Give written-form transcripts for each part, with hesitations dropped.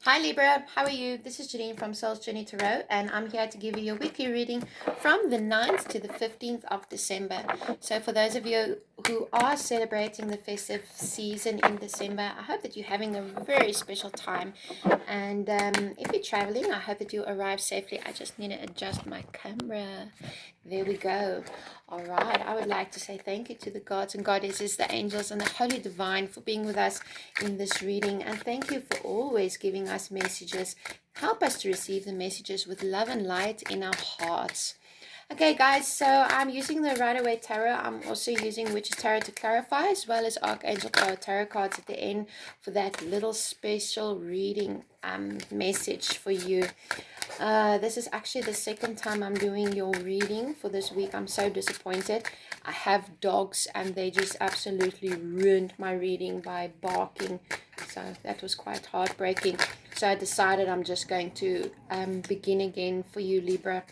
Hi Libra, how are you? This is Janine from Soul's Journey Tarot, and I'm here to give you your weekly reading from the 9th to the 15th of December. So for those of you who are celebrating the festive season in December, I hope that you're having a very special time. And if you're traveling, I hope that you arrive safely. I just need to adjust my camera. There we go. All right, I would like to say thank you to the gods and goddesses, the angels, and the Holy Devine for being with us in this reading. And thank you for always giving us messages. Help us to receive the messages with love and light in our hearts. Okay, guys, so I'm using the Right Away Tarot. I'm also using Witch's Tarot to clarify, as well as Archangel Tarot cards at the end for that little special reading message for you. This is actually the second time I'm doing your reading for this week. I'm so disappointed. I have dogs and they just absolutely ruined my reading by barking. So that was quite heartbreaking. So I decided I'm just going to begin again for you, Libra.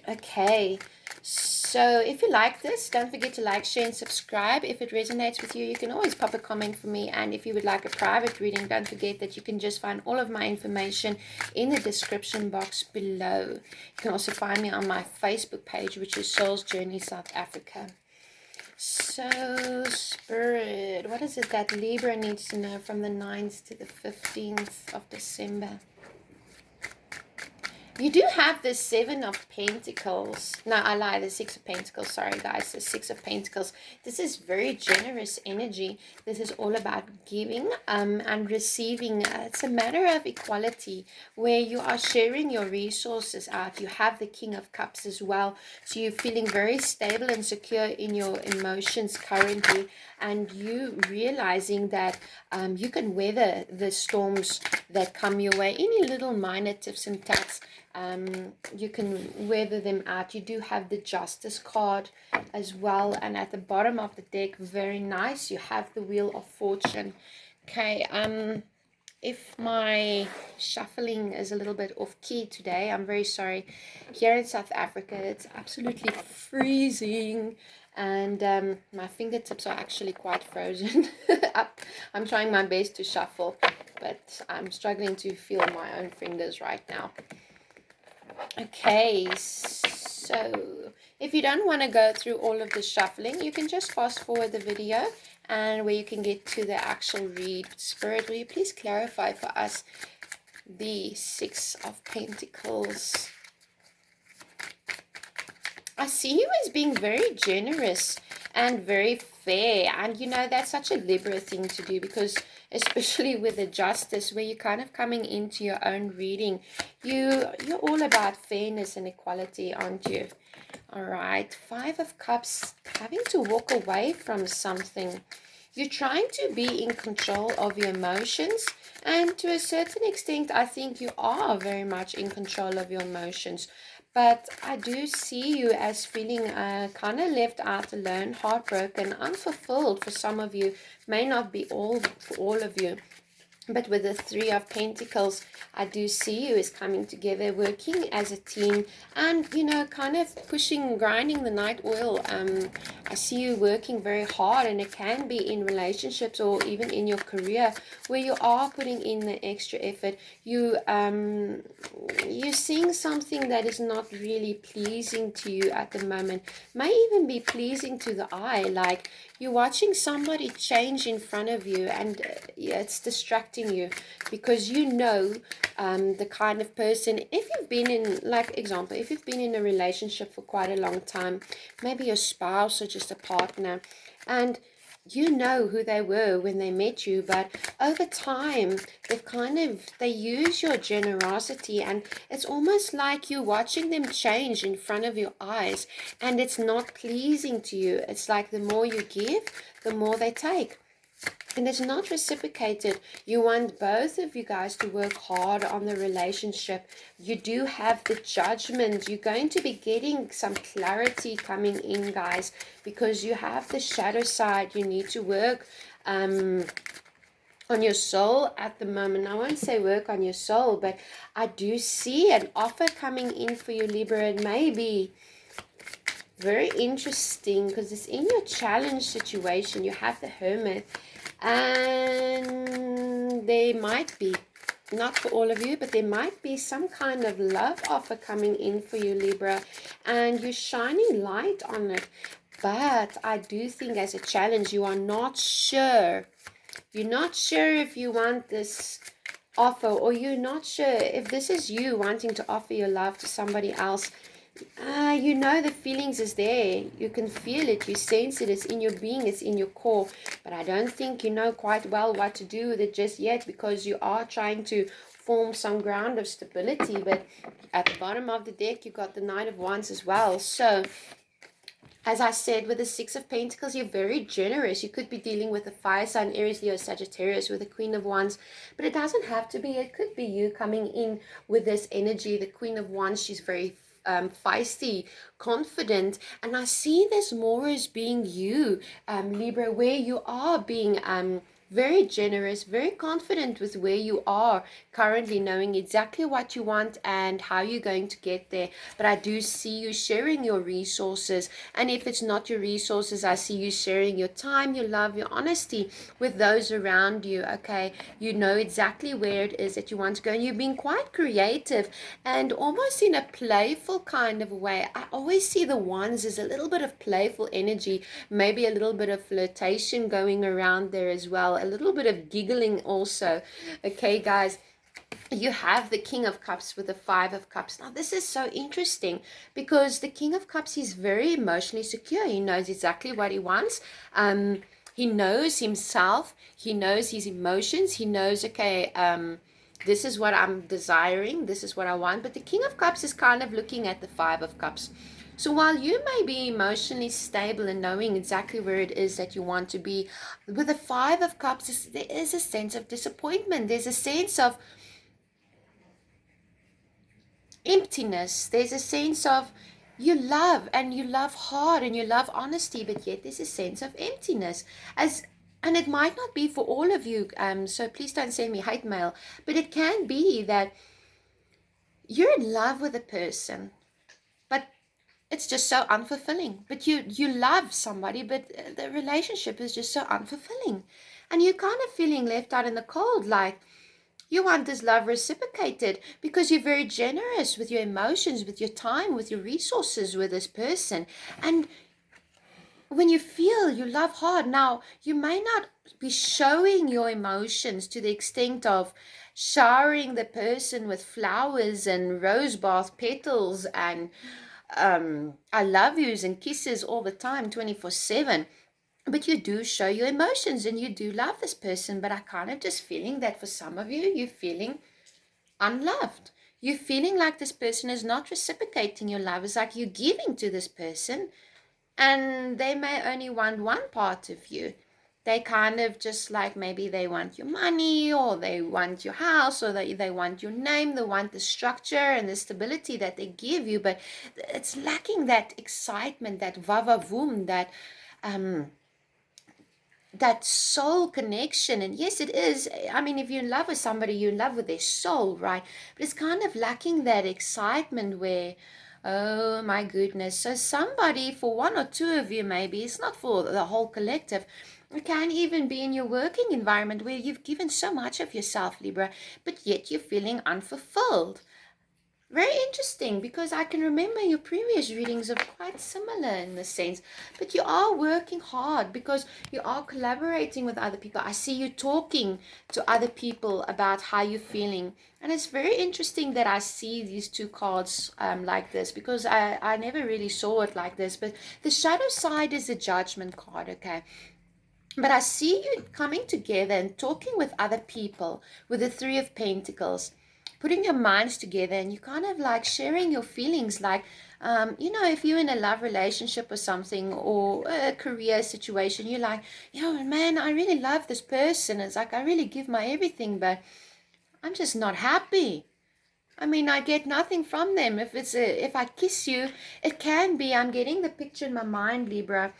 Okay, so if you like this, don't forget to like, share, and subscribe. If it resonates with you, you can always pop a comment for me. And if you would like a private reading, don't forget that you can just find all of my information in the description box below. You can also find me on my Facebook page, which is Soul's Journey South Africa. So, Spirit, what is it that Libra needs to know from the 9th to the 15th of December? You do have the Seven of Pentacles. No, I lie. The Six of Pentacles. Sorry, guys. The Six of Pentacles. This is very generous energy. This is all about giving and receiving. It's a matter of equality where you are sharing your resources out. You have the King of Cups as well. So you're feeling very stable and secure in your emotions currently. And you realizing that you can weather the storms that come your way. Any little minor tips and tacks. You can weather them out. You do have the Justice card as well, and at the bottom of the deck, very nice, you have the Wheel of Fortune. Okay, if my shuffling is a little bit off key today, I'm very sorry. Here in South Africa, it's absolutely freezing, and my fingertips are actually quite frozen up. I'm trying my best to shuffle, but I'm struggling to feel my own fingers right now. Okay, so if you don't want to go through all of the shuffling, you can just fast forward the video and where you can get to the actual read. Spirit, will you please clarify for us the Six of Pentacles? I see you as being very generous and very fair, and you know that's such a Libra thing to do, because especially with the Justice, where you're kind of coming into your own reading, you're all about fairness and equality, aren't you? All right, Five of Cups, having to walk away from something. You're trying to be in control of your emotions, and to a certain extent I think you are very much in control of your emotions. But I do see you as feeling kind of left out alone, heartbroken, unfulfilled for some of you. May not be all for all of you. But with the Three of Pentacles, I do see you as coming together, working as a team, and, you know, kind of pushing, grinding the night oil. I see you working very hard, and it can be in relationships or even in your career where you are putting in the extra effort. You're seeing something that is not really pleasing to you at the moment. May even be pleasing to the eye, like you're watching somebody change in front of you, and it's distracting you, because you know the kind of person, if you've been in, like example, if you've been in a relationship for quite a long time, maybe your spouse or just a partner, and you know who they were when they met you, but over time they use your generosity, and it's almost like you're watching them change in front of your eyes, and it's not pleasing to you. It's like the more you give, the more they take, and it's not reciprocated. You want both of you guys to work hard on the relationship. You do have the Judgment. You're going to be getting some clarity coming in, guys, because you have the shadow side. You need to work on your soul at the moment. I won't say work on your soul, but I do see an offer coming in for you, Libra. It may be very interesting because it's in your challenge situation. You have the Hermit, and there might be not for all of you, but there might be some kind of love offer coming in for you, Libra, and you're shining light on it. But I do think as a challenge, you are not sure. You're not sure if you want this offer, or you're not sure if this is you wanting to offer your love to somebody else. You know the feelings is there. You can feel it. You sense it. It's in your being. It's in your core. But I don't think you know quite well what to do with it just yet, because you are trying to form some ground of stability. But at the bottom of the deck, you got the Knight of Wands as well. So as I said, with the Six of Pentacles, you're very generous. You could be dealing with a fire sign, Aries, Leo, Sagittarius, with the Queen of Wands. But it doesn't have to be. It could be you coming in with this energy. The Queen of Wands, she's very feisty, confident. And I see this more as being you, Libra, where you are being very generous, very confident with where you are currently, knowing exactly what you want and how you're going to get there. But I do see you sharing your resources, and if it's not your resources, I see you sharing your time, your love, your honesty with those around you. Okay, you know exactly where it is that you want to go, and you're being quite creative and almost in a playful kind of way. I always see the Wands as a little bit of playful energy, maybe a little bit of flirtation going around there as well, a little bit of giggling also. Okay, guys, you have the King of Cups with the Five of Cups. Now, this is so interesting because the King of Cups is very emotionally secure. He knows exactly what he wants. He knows himself. He knows his emotions. He knows, okay, this is what I'm desiring. This is what I want. But the King of Cups is kind of looking at the Five of Cups. So while you may be emotionally stable and knowing exactly where it is that you want to be, with the Five of Cups, there is a sense of disappointment. There's a sense of emptiness. There's a sense of you love, and you love hard, and you love honesty, but yet there's a sense of emptiness. And it might not be for all of you, so please don't send me hate mail, but it can be that you're in love with a person, but it's just so unfulfilling. But you love somebody, but the relationship is just so unfulfilling, and you're kind of feeling left out in the cold. Like, you want this love reciprocated because you're very generous with your emotions, with your time, with your resources with this person. And when you feel you love hard, now you may not be showing your emotions to the extent of showering the person with flowers and rose bath petals and I love yous and kisses all the time, 24/7. But you do show your emotions and you do love this person. But I kind of just feeling that for some of you, you're feeling unloved. You're feeling like this person is not reciprocating your love. It's like you're giving to this person and they may only want one part of you. They kind of just like, maybe they want your money, or they want your house, or they want your name, they want the structure and the stability that they give you, but it's lacking that excitement, that vavavoom, that soul connection. And yes, it is. I mean, if you're in love with somebody, you're in love with their soul, right? But it's kind of lacking that excitement where, oh my goodness. So somebody, for one or two of you maybe, it's not for the whole collective. It can even be in your working environment where you've given so much of yourself, Libra, but yet you're feeling unfulfilled. Very interesting, because I can remember your previous readings are quite similar in this sense. But you are working hard because you are collaborating with other people. I see you talking to other people about how you're feeling. And it's very interesting that I see these two cards like this, because I never really saw it like this. But the shadow side is the Judgment card, okay? But I see you coming together and talking with other people with the Three of Pentacles, putting your minds together, and you kind of like sharing your feelings. Like, if you're in a love relationship or something, or a career situation, you're like, man, I really love this person. It's like, I really give my everything, but I'm just not happy. I mean, I get nothing from them. If I kiss you, it can be, I'm getting the picture in my mind, Libra.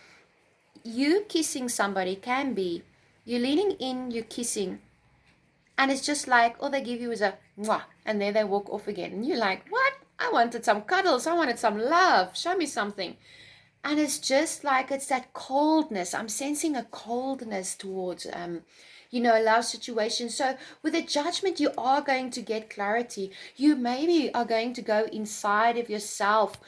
You kissing somebody can be, you're leaning in, you're kissing, and it's just like all they give you is a mwah, and then they walk off again. And you're like, what? I wanted some cuddles. I wanted some love. Show me something. And it's just like, it's that coldness. I'm sensing a coldness towards a love situation. So with a judgment, you are going to get clarity. You maybe are going to go inside of yourself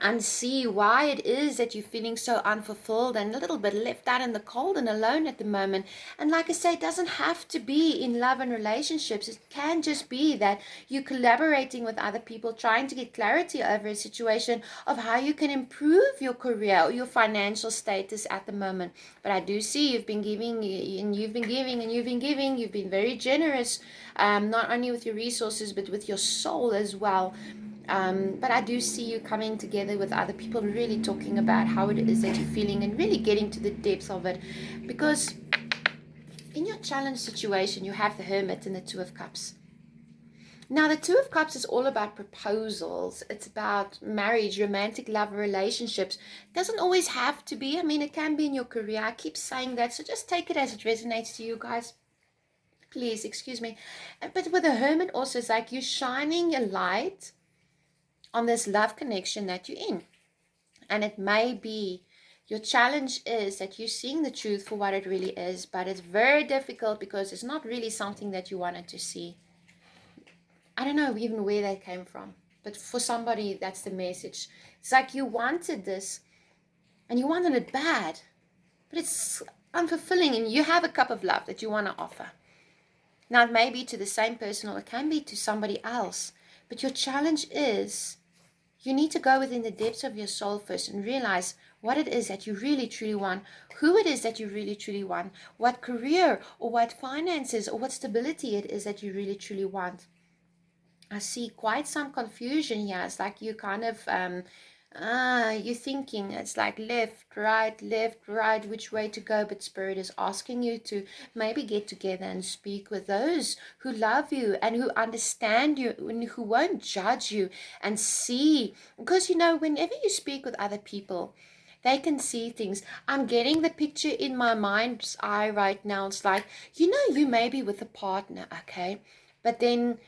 and see why it is that you're feeling so unfulfilled and a little bit left out in the cold and alone at the moment. And like I say, it doesn't have to be in love and relationships. It can just be that you're collaborating with other people, trying to get clarity over a situation of how you can improve your career or your financial status at the moment. But I do see you've been giving, and you've been giving, and you've been giving. You've been very generous, not only with your resources, but with your soul as well. But I do see you coming together with other people, really talking about how it is that you're feeling and really getting to the depths of it. Because in your challenge situation, you have the Hermit and the Two of Cups. Now, the Two of Cups is all about proposals. It's about marriage, romantic love, relationships. It doesn't always have to be. I mean, it can be in your career. I keep saying that, so just take it as it resonates to you guys. Please, excuse me. But with the Hermit also, it's like you're shining a light on this love connection that you're in. And it may be your challenge is that you're seeing the truth for what it really is, but it's very difficult because it's not really something that you wanted to see. I don't know even where that came from, but for somebody, that's the message. It's like you wanted this and you wanted it bad, but it's unfulfilling, and you have a cup of love that you want to offer. Now, it may be to the same person or it can be to somebody else, but your challenge is you need to go within the depths of your soul first and realize what it is that you really truly want, who it is that you really truly want, what career or what finances or what stability it is that you really truly want. I see quite some confusion here. It's like you kind of, you're thinking it's like left, right, which way to go. But Spirit is asking you to maybe get together and speak with those who love you and who understand you and who won't judge you and see. Because, whenever you speak with other people, they can see things. I'm getting the picture in my mind's eye right now. It's like, you may be with a partner, okay? But then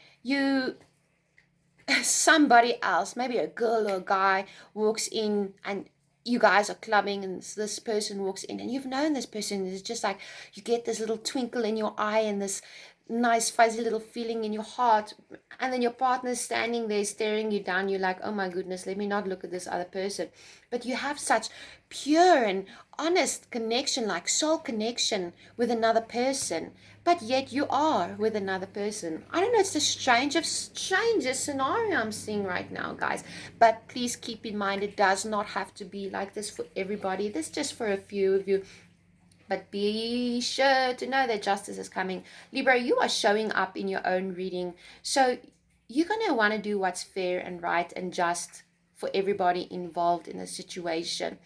somebody else, maybe a girl or a guy, walks in and you guys are clubbing, and this person walks in and you've known this person. It's just like you get this little twinkle in your eye and this nice fuzzy little feeling in your heart, and then your partner's standing there staring you down. You're like, oh my goodness, let me not look at this other person. But you have such pure and honest connection, like soul connection with another person, but yet you are with another person. I don't know, it's the strangest scenario I'm seeing right now, guys. But please keep in mind, it does not have to be like this for everybody. This is just for a few of you. But be sure to know that justice is coming. Libra, you are showing up in your own reading. So you're going to want to do what's fair and right and just for everybody involved in the situation.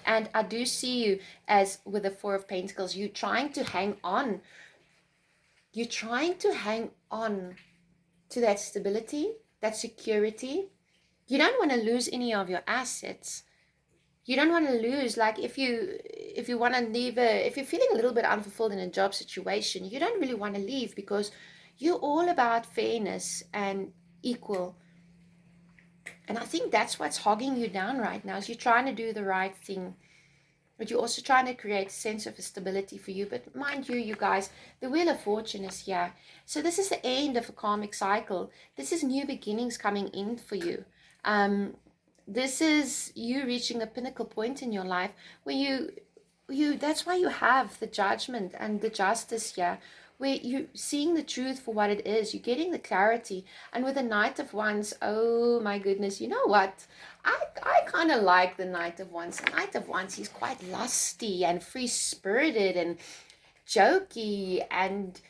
And I do see you as with the Four of Pentacles, you're trying to hang on. You're trying to hang on to that stability, that security. You don't want to lose any of your assets. You don't want to lose, like if you want to leave, if you're feeling a little bit unfulfilled in a job situation, you don't really want to leave because you're all about fairness and equal. And I think that's what's hogging you down right now, is you're trying to do the right thing, but you're also trying to create a sense of stability for you. But mind you, you guys, the Wheel of Fortune is here. So this is the end of a karmic cycle. This is new beginnings coming in for you. This is you reaching a pinnacle point in your life where you that's why you have the Judgment and the Justice here, where you're seeing the truth for what it is. You're getting the clarity. And with the Knight of Wands, oh my goodness, you know what? I kind of like the Knight of Wands. The Knight of Wands, he's quite lusty and free-spirited and jokey, and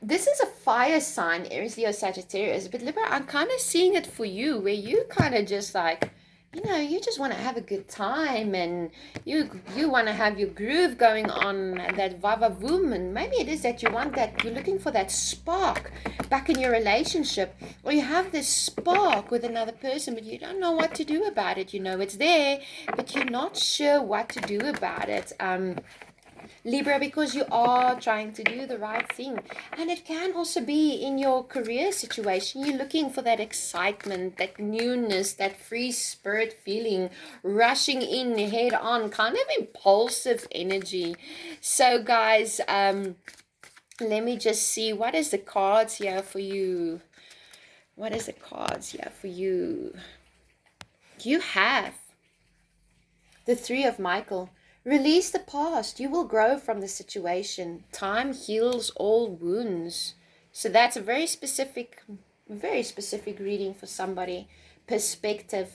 this is a fire sign, Aries, Leo, Sagittarius. But Libra, I'm kind of seeing it for you, where you kind of just like, you just want to have a good time, and you want to have your groove going on, and that va-va-voom, and maybe it is that you want that, you're looking for that spark back in your relationship, or you have this spark with another person, but you don't know what to do about it. It's there, but you're not sure what to do about it. Libra, because you are trying to do the right thing. And it can also be in your career situation. You're looking for that excitement, that newness, that free spirit feeling, rushing in head on, kind of impulsive energy. So guys, let me just see, what is the cards here for you? What is the cards here for you? You have the Three of Michael. Release the past. You will grow from the situation. Time heals all wounds. So that's a very specific reading for somebody. Perspective.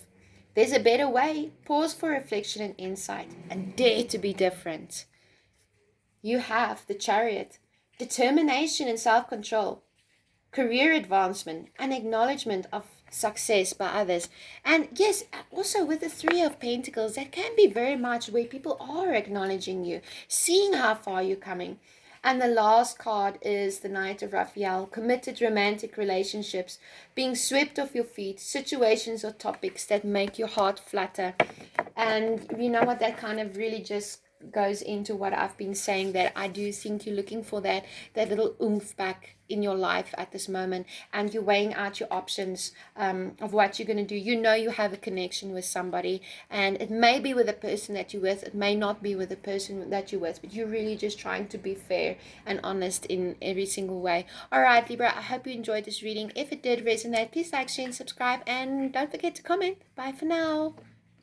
There's a better way. Pause for reflection and insight. And dare to be different. You have the Chariot. Determination and self-control. Career advancement and acknowledgement of success by others. And yes, also with the Three of Pentacles, that can be very much where people are acknowledging you, seeing how far you're coming. And the last card is the Knight of Raphael. Committed romantic relationships, being swept off your feet, situations or topics that make your heart flutter. And you know what, that kind of really just goes into what I've been saying, that I do think you're looking for that little oomph back in your life at this moment, and you're weighing out your options of what you're going to do. You know you have a connection with somebody, and it may be with the person that you're with, it may not be with the person that you're with, but you're really just trying to be fair and honest in every single way. All right, Libra, I hope you enjoyed this reading. If it did resonate, please like, share, and subscribe, and don't forget to comment. Bye for now.